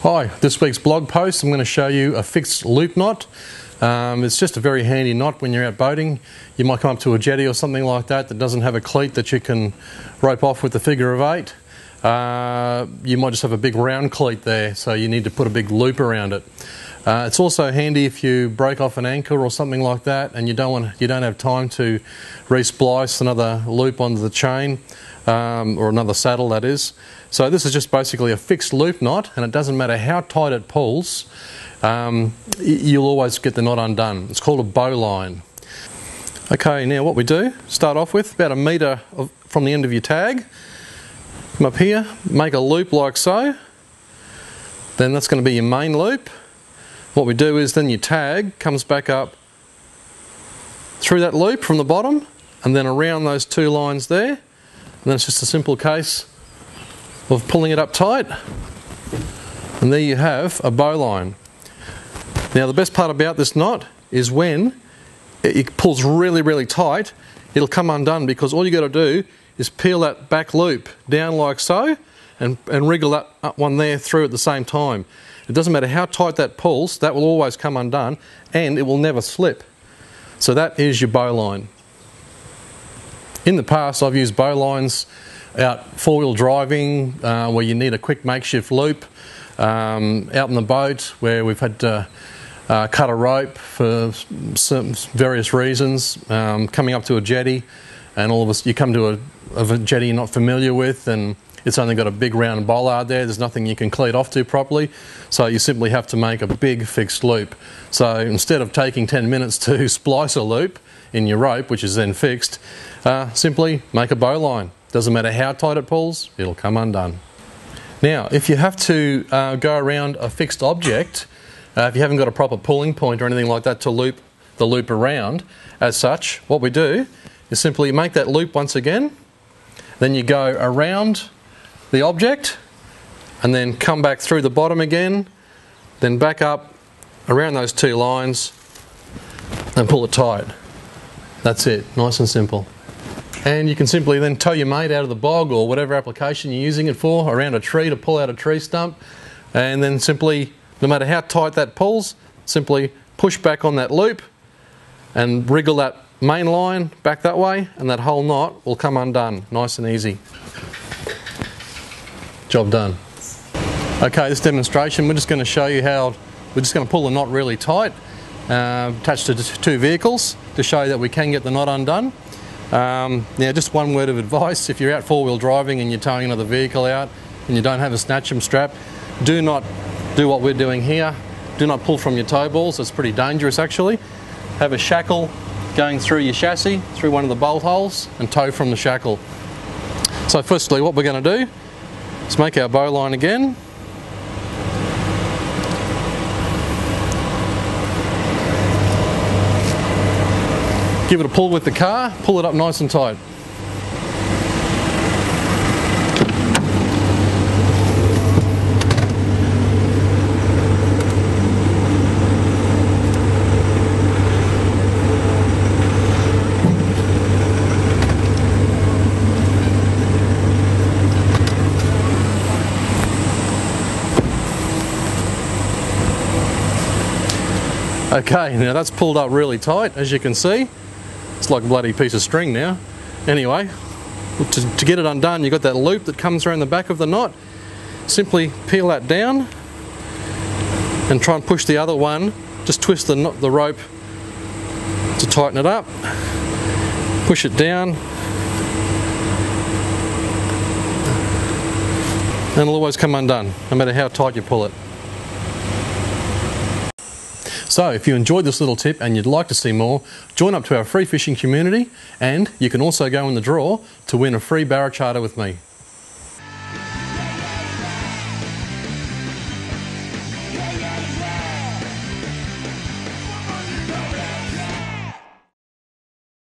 Hi, this week's blog post I'm going to show you a fixed loop knot. It's just a very handy knot when you're out boating. You might come up to a jetty or something like that that doesn't have a cleat that you can rope off with the figure of 8. You might just have a big round cleat there, so you need to put a big loop around it. It's also handy if you break off an anchor or something like that and you don't have time to re-splice another loop onto the chain, or another saddle, that is. So this is just basically a fixed loop knot, and it doesn't matter how tight it pulls, you'll always get the knot undone. It's called a bowline. Okay, now what we do, start off with about 1 metre from the end of your tag. Come up here, make a loop like so. Then that's going to be your main loop. What we do is then your tag comes back up through that loop from the bottom and then around those 2 lines there. And then it's just a simple case of pulling it up tight. And there you have a bowline. Now the best part about this knot is when it pulls really, really tight, it'll come undone, because all you got to do is peel that back loop down like so and wriggle that one there through at the same time. It doesn't matter how tight that pulls, that will always come undone and it will never slip. So that is your bowline. In the past I've used bowlines out 4-wheel driving, where you need a quick makeshift loop, out in the boat where we've had to cut a rope for some various reasons, coming up to a jetty, and all of us, you come to a jetty you're not familiar with and it's only got a big round bollard there, there's nothing you can cleat off to properly, so you simply have to make a big fixed loop. So instead of taking 10 minutes to splice a loop in your rope, which is then fixed, simply make a bowline. Doesn't matter how tight it pulls, it'll come undone. Now, if you have to go around a fixed object, if you haven't got a proper pulling point or anything like that to loop the loop around, as such, what we do is simply make that loop once again, then you go around the object and then come back through the bottom again, then back up around those 2 lines and pull it tight. That's it, nice and simple. And you can simply then tow your mate out of the bog or whatever application you're using it for, around a tree to pull out a tree stump, and then simply, no matter how tight that pulls, simply push back on that loop and wriggle that main line back that way, and that whole knot will come undone, nice and easy. Job done. Okay, this demonstration, we're just going to show you how we're just going to pull the knot really tight, attached to 2 vehicles, to show you that we can get the knot undone. Now, just one word of advice: if you're out 4-wheel driving and you're towing another vehicle out and you don't have a snatch-em strap, do not do what we're doing here. Do not pull from your tow balls, it's pretty dangerous actually. Have a shackle going through your chassis, through one of the bolt holes, and tow from the shackle. So firstly, what we're going to do is make our bowline again. Give it a pull with the car, pull it up nice and tight. Okay, now that's pulled up really tight, as you can see. It's like a bloody piece of string now. Anyway, to get it undone, you've got that loop that comes around the back of the knot. Simply peel that down and try and push the other one. Just twist the rope to tighten it up. Push it down. And it'll always come undone, no matter how tight you pull it. So if you enjoyed this little tip and you'd like to see more, join up to our free fishing community, and you can also go in the draw to win a free barra charter with me.